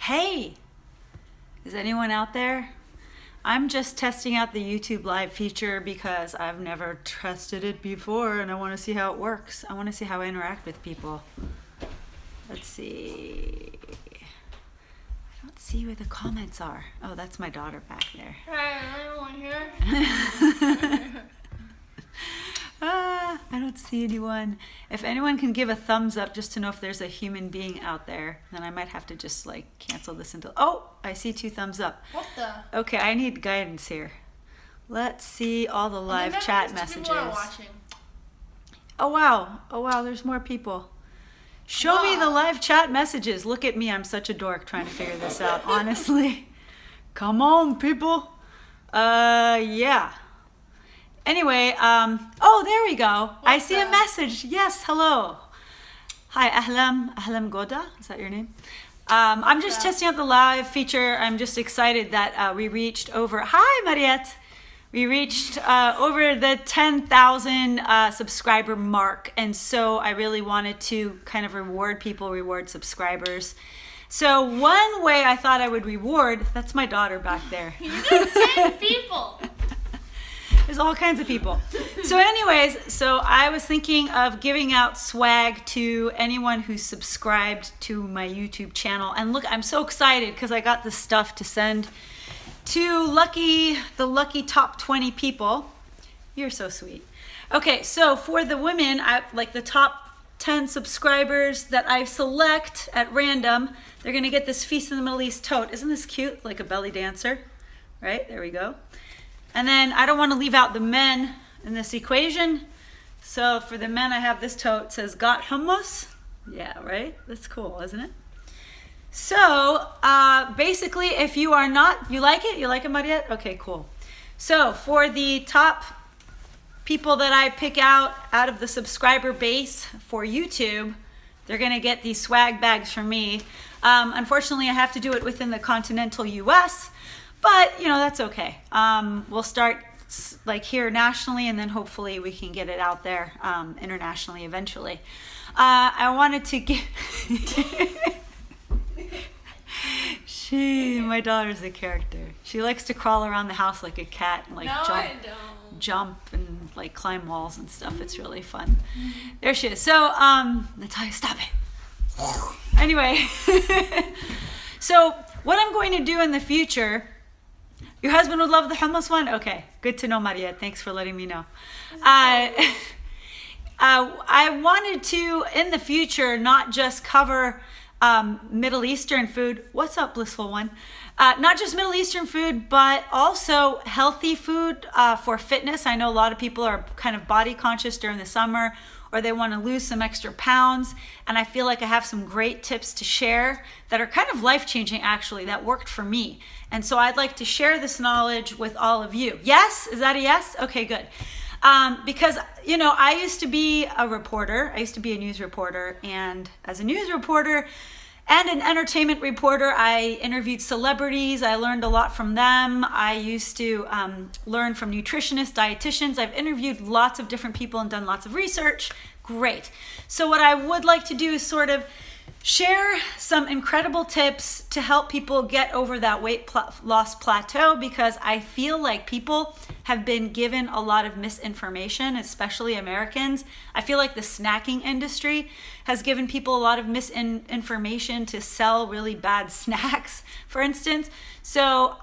Hey, is anyone out there? I'm just testing out the YouTube Live feature because I've never tested it before and I want to see how it works. I want to see how I interact with people. Let's see. I don't see where the comments are. Oh, that's my daughter back there. Hi, anyone here? I don't see anyone. If anyone can give a thumbs up just to know if there's a human being out there, then I might have to just like cancel this until... Oh, I see 2 thumbs up. What the? Okay, I need guidance here. Let's see all the live chat messages. People are watching. Oh wow, there's more people. Show me the live chat messages. Look at me, I'm such a dork trying to figure this out, honestly. Come on, people. Yeah. Anyway, oh, there we go. I see a message. Yes, hello. Hi, Ahlam Goda. Is that your name? I'm just testing out the live feature. I'm just excited that we reached over. Hi, Mariette. We reached over the 10,000 subscriber mark. And so I really wanted to kind of reward subscribers. So one way I thought I would reward, that's my daughter back there. You did 10 people. There's all kinds of people. So anyways, so I was thinking of giving out swag to anyone who's subscribed to my YouTube channel. And look, I'm so excited because I got this stuff to send to the lucky top 20 people. You're so sweet. Okay, so for the women, like the top 10 subscribers that I select at random, they're gonna get this Feast in the Middle East tote. Isn't this cute? Like a belly dancer, right? There we go. And then I don't want to leave out the men in this equation. So for the men, I have this tote. It says, got hummus? Yeah, right? That's cool, isn't it? So basically, if you are not, you like it? You like it, Mariette? Okay, cool. So for the top people that I pick out of the subscriber base for YouTube, they're going to get these swag bags from me. Unfortunately, I have to do it within the continental US. But, you know, that's okay. We'll start like here nationally, and then hopefully we can get it out there internationally eventually. I wanted to get... My daughter's a character. She likes to crawl around the house like a cat and like jump and like climb walls and stuff. It's really fun. There she is. So, Natalia, stop it. Anyway, so what I'm going to do in the future... Your husband would love the hummus one? Okay, good to know, Maria. Thanks for letting me know. I wanted to, in the future, not just cover Middle Eastern food. What's up, blissful one? Not just Middle Eastern food, but also healthy food for fitness. I know a lot of people are kind of body conscious during the summer, or they want to lose some extra pounds. And I feel like I have some great tips to share that are kind of life-changing, actually, that worked for me. And so I'd like to share this knowledge with all of you. Yes? Is that a yes? Okay, good. Because, you know, I used to be a reporter. I used to be a news reporter. And as a news reporter and an entertainment reporter, I interviewed celebrities. I learned a lot from them. I used to learn from nutritionists, dietitians. I've interviewed lots of different people and done lots of research. Great. So what I would like to do is sort of share some incredible tips to help people get over that weight loss plateau, because I feel like people have been given a lot of misinformation, especially Americans. I feel like the snacking industry has given people a lot of misinformation to sell really bad snacks, for instance. So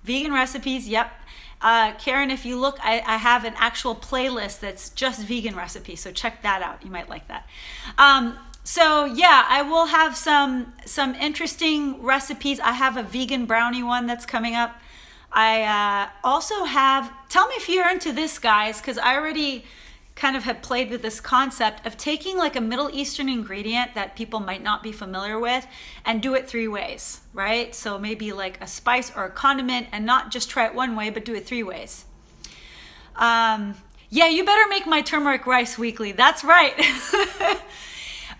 vegan recipes, yep. Karen, if you look, I have an actual playlist that's just vegan recipes, so check that out. You might like that. So yeah, I will have some interesting recipes. I have a vegan brownie one that's coming up. I also have, tell me if you're into this, guys, because I already kind of have played with this concept of taking like a Middle Eastern ingredient that people might not be familiar with and do it 3 ways, right? So maybe like a spice or a condiment, and not just try it 1 way, but do it 3 ways. Yeah, you better make my turmeric rice weekly. That's right.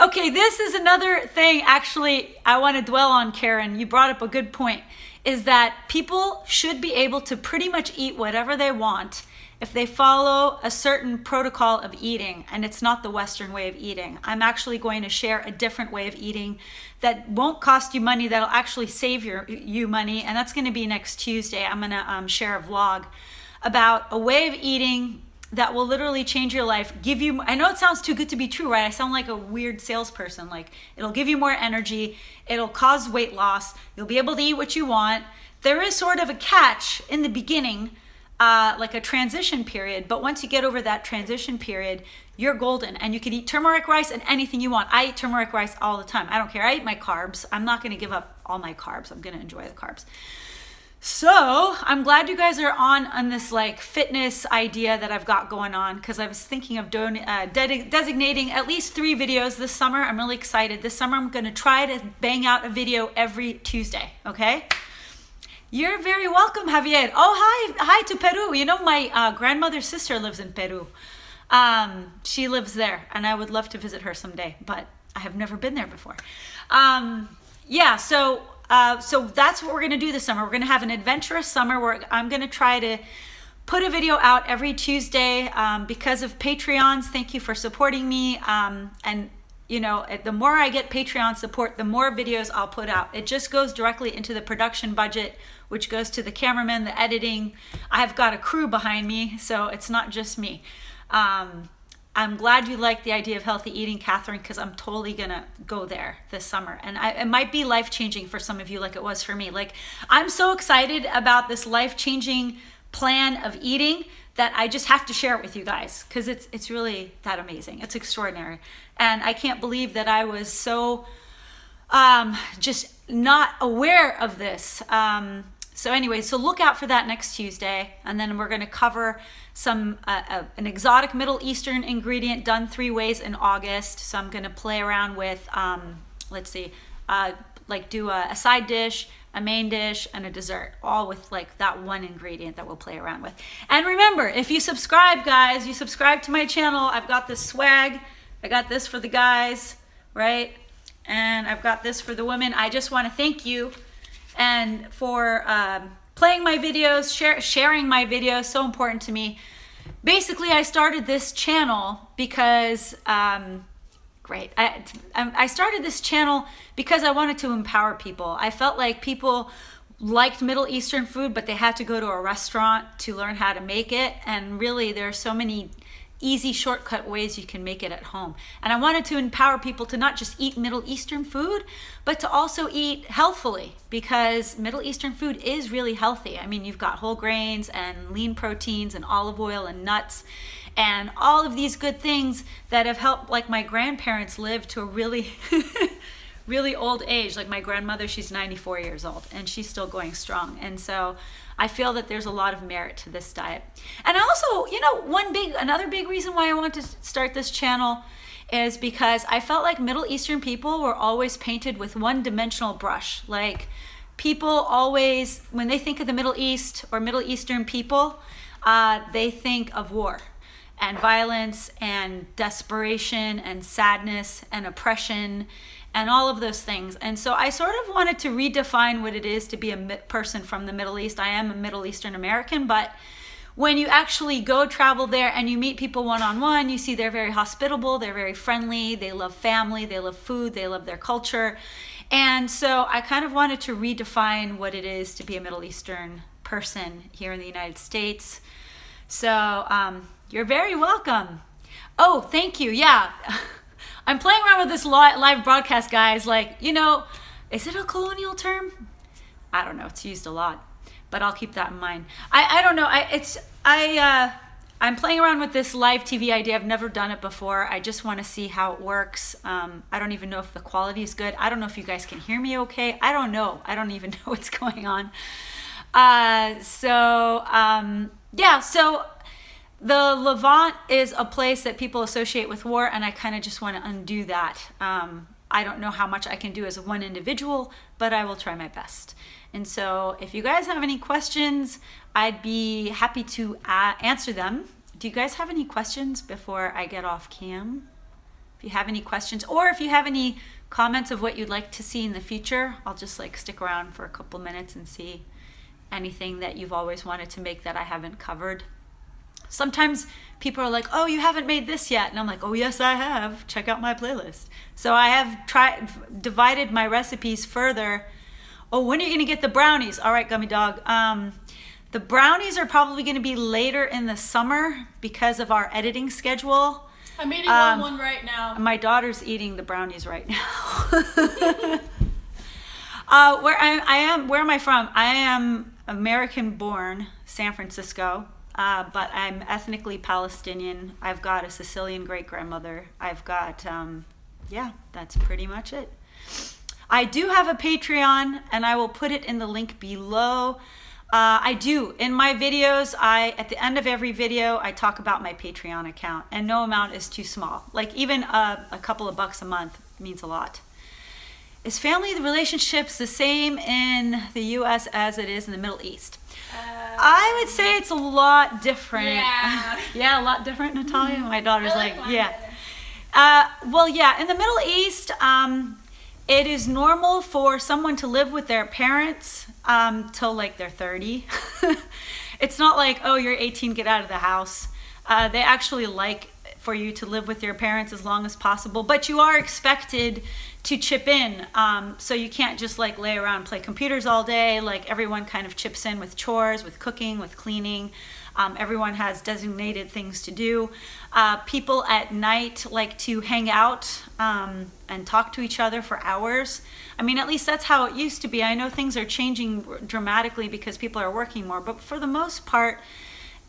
Okay, this is another thing actually I want to dwell on, Karen. You brought up a good point, is that people should be able to pretty much eat whatever they want if they follow a certain protocol of eating, and it's not the Western way of eating. I'm actually going to share a different way of eating that won't cost you money, that'll actually save you money, and that's going to be next Tuesday. I'm going to share a vlog about a way of eating that will literally change your life, give you, I know it sounds too good to be true, right? I sound like a weird salesperson. Like, it'll give you more energy, it'll cause weight loss, you'll be able to eat what you want. There is sort of a catch in the beginning, like a transition period, but once you get over that transition period, you're golden, and you can eat turmeric rice and anything you want. I eat turmeric rice all the time. I don't care. I eat my carbs. I'm not going to give up all my carbs. I'm going to enjoy the carbs. So I'm glad you guys are on this like fitness idea that I've got going on, because I was thinking of designating at least 3 videos this summer. I'm really excited. This summer I'm going to try to bang out a video every Tuesday, okay? You're very welcome, Javier. Oh, hi to Peru. You know, my grandmother's sister lives in Peru. She lives there, and I would love to visit her someday, but I have never been there before. Yeah, so that's what we're gonna do this summer. We're gonna have an adventurous summer where I'm gonna try to put a video out every Tuesday because of Patreons. Thank you for supporting me. And you know, the more I get Patreon support, the more videos I'll put out. It just goes directly into the production budget, which goes to the cameraman, the editing. I've got a crew behind me, so it's not just me. I'm glad you like the idea of healthy eating, Catherine, because I'm totally gonna go there this summer. And it might be life-changing for some of you like it was for me. Like, I'm so excited about this life-changing plan of eating that I just have to share it with you guys, because it's really that amazing. It's extraordinary. And I can't believe that I was so just not aware of this. So anyway, so look out for that next Tuesday, and then we're going to cover some an exotic Middle Eastern ingredient done 3 ways in August. So I'm going to play around with, let's see, like do a side dish, a main dish, and a dessert, all with like that one ingredient that we'll play around with. And remember, if you subscribe, guys, you subscribe to my channel, I've got this swag. I got this for the guys, right? And I've got this for the women. I just want to thank you and for playing my videos, sharing my videos, so important to me. Basically, I started this channel because, I started this channel because I wanted to empower people. I felt like people liked Middle Eastern food, but they had to go to a restaurant to learn how to make it. And really, there are so many easy shortcut ways you can make it at home. And I wanted to empower people to not just eat Middle Eastern food, but to also eat healthfully, because Middle Eastern food is really healthy. I mean, you've got whole grains and lean proteins and olive oil and nuts and all of these good things that have helped, like, my grandparents live to a really really old age. Like my grandmother, she's 94 years old and she's still going strong. And so I feel that there's a lot of merit to this diet. And also, you know, another big reason why I want to start this channel is because I felt like Middle Eastern people were always painted with one-dimensional brush. Like, people always, when they think of the Middle East or Middle Eastern people, they think of war and violence and desperation and sadness and oppression and all of those things. And so I sort of wanted to redefine what it is to be a person from the Middle East. I am a Middle Eastern American, but when you actually go travel there and you meet people one-on-one, you see they're very hospitable, they're very friendly, they love family, they love food, they love their culture. And so I kind of wanted to redefine what it is to be a Middle Eastern person here in the United States. So you're very welcome. Oh, thank you. Yeah. I'm playing around with this live broadcast, guys. Like, you know, is it a colonial term? I don't know. It's used a lot, but I'll keep that in mind. I don't know. I'm playing around with this live TV idea. I've never done it before. I just want to see how it works. I don't even know if the quality is good. I don't know if you guys can hear me okay. I don't know. I don't even know what's going on. Yeah, so the Levant is a place that people associate with war, and I kind of just want to undo that. I don't know how much I can do as one individual, but I will try my best. And so if you guys have any questions, I'd be happy to answer them. Do you guys have any questions before I get off cam? If you have any questions, or if you have any comments of what you'd like to see in the future, I'll just like stick around for a couple minutes and see anything that you've always wanted to make that I haven't covered. Sometimes people are like, oh, you haven't made this yet. And I'm like, oh, yes, I have. Check out my playlist. So I have divided my recipes further. Oh, when are you going to get the brownies? All right, Gummy Dog. The brownies are probably going to be later in the summer because of our editing schedule. I'm eating one right now. My daughter's eating the brownies right now. Where am I from? I am American born, San Francisco, but I'm ethnically Palestinian. I've got a Sicilian great grandmother. I've got, yeah, that's pretty much it. I do have a Patreon, and I will put it in the link below. I do. In my videos, at the end of every video, I talk about my Patreon account, and no amount is too small. Like even a couple of bucks a month means a lot. Is family relationships the same in the U.S. as it is in the Middle East? I would say it's a lot different. Yeah. Yeah, a lot different, Natalia. My daughter's I like, like yeah. Well, yeah, in the Middle East, it is normal for someone to live with their parents till like they're 30. It's not like, oh, you're 18, get out of the house. They actually like for you to live with your parents as long as possible, but you are expected to chip in. So you can't just like lay around and play computers all day. Like everyone kind of chips in with chores, with cooking, with cleaning. Everyone has designated things to do. People at night like to hang out and talk to each other for hours. I mean, at least that's how it used to be. I know things are changing dramatically because people are working more, but for the most part,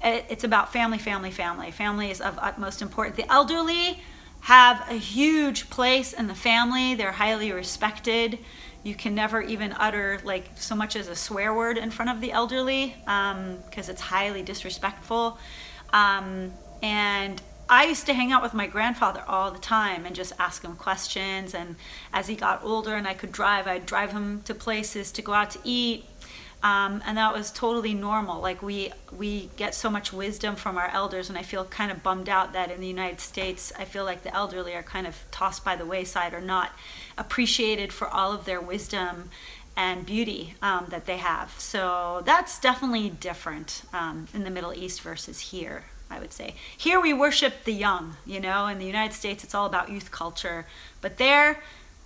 it's about family, family, family. Family is of utmost importance. The elderly have a huge place in the family. They're highly respected. You can never even utter like so much as a swear word in front of the elderly because it's highly disrespectful. And I used to hang out with my grandfather all the time and just ask him questions. And as he got older and I could drive, I'd drive him to places to go out to eat. And that was totally normal. Like we get so much wisdom from our elders, and I feel kind of bummed out that in the United States, I feel like the elderly are kind of tossed by the wayside or not appreciated for all of their wisdom and beauty that they have. So that's definitely different in the Middle East versus here, I would say. Here we worship the young, you know. In the United States, it's all about youth culture. But there,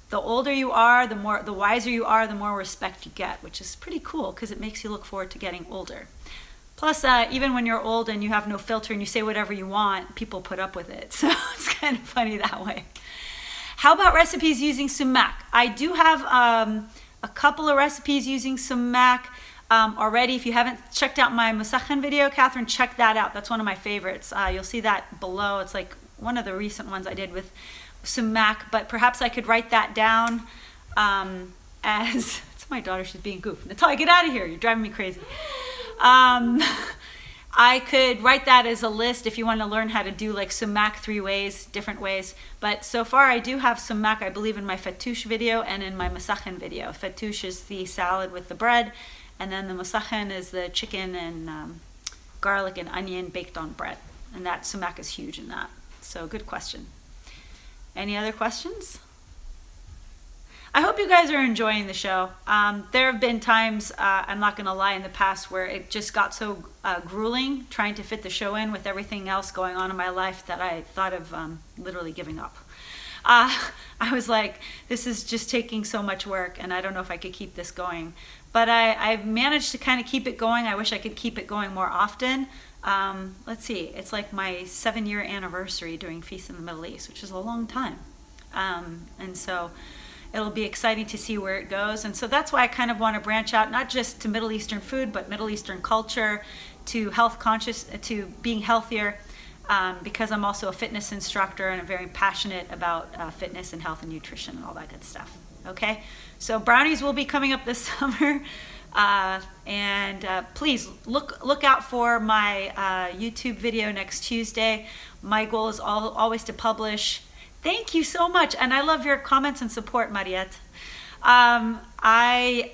the older you are, the wiser you are, the more respect you get, which is pretty cool because it makes you look forward to getting older. Plus, even when you're old and you have no filter and you say whatever you want, people put up with it. So it's kind of funny that way. How about recipes using sumac? I do have a couple of recipes using sumac already. If you haven't checked out my musakhan video, Catherine, check that out. That's one of my favorites. You'll see that below. It's like one of the recent ones I did with sumac, but perhaps I could write that down as it's my daughter, she's being goofy. Natalia, get out of here, you're driving me crazy. I could write that as a list if you want to learn how to do like sumac 3 ways, different ways. But so far I do have sumac, I believe, in my fattoush video and in my musakhan video. Fattoush is the salad with the bread, and then the musakhan is the chicken and garlic and onion baked on bread. And that sumac is huge in that. So good question. Any other questions? I hope you guys are enjoying the show. There have been times, I'm not going to lie, in the past where it just got so grueling trying to fit the show in with everything else going on in my life that I thought of literally giving up. I was like, this is just taking so much work and I don't know if I could keep this going. But I've managed to kind of keep it going. I wish I could keep it going more often. Let's see, it's like my 7-year anniversary doing Feast in the Middle East, which is a long time. And so it'll be exciting to see where it goes. And so that's why I kind of want to branch out, not just to Middle Eastern food, but Middle Eastern culture, to health conscious, to being healthier, because I'm also a fitness instructor and I'm very passionate about fitness and health and nutrition and all that good stuff. Okay, so brownies will be coming up this summer. And please look out for my YouTube video next Tuesday. My goal is always to publish. Thank you so much, and I love your comments and support, Mariette. So I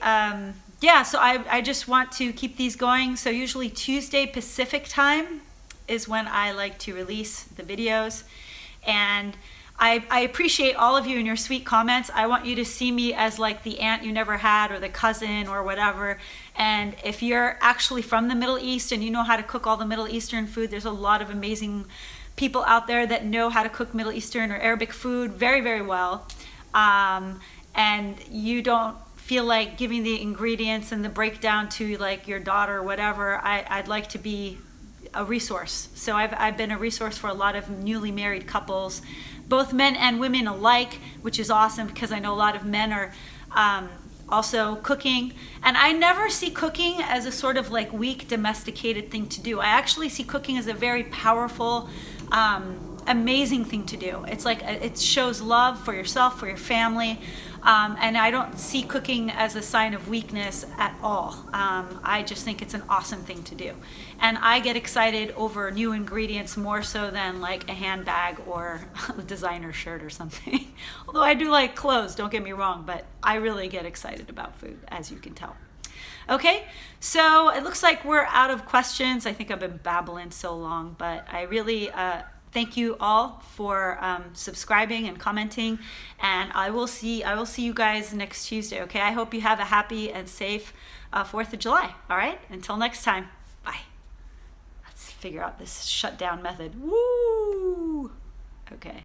just want to keep these going. So usually Tuesday Pacific time is when I like to release the videos, and I appreciate all of you and your sweet comments. I want you to see me as like the aunt you never had or the cousin or whatever. And if you're actually from the Middle East and you know how to cook all the Middle Eastern food, there's a lot of amazing people out there that know how to cook Middle Eastern or Arabic food very, very well. And you don't feel like giving the ingredients and the breakdown to like your daughter or whatever, I'd like to be a resource. So I've been a resource for a lot of newly married couples, both men and women alike, which is awesome because I know a lot of men are also cooking. And I never see cooking as a sort of like weak domesticated thing to do. I actually see cooking as a very powerful, amazing thing to do. It's like it shows love for yourself, for your family. And I don't see cooking as a sign of weakness at all. I just think it's an awesome thing to do. And I get excited over new ingredients more so than like a handbag or a designer shirt or something. Although I do like clothes, don't get me wrong, but I really get excited about food, as you can tell. Okay, so it looks like we're out of questions. I think I've been babbling so long, but I really thank you all for subscribing and commenting, and I will see you guys next Tuesday. Okay, I hope you have a happy and safe 4th of July. All right, until next time, bye. Let's figure out this shutdown method. Woo! Okay.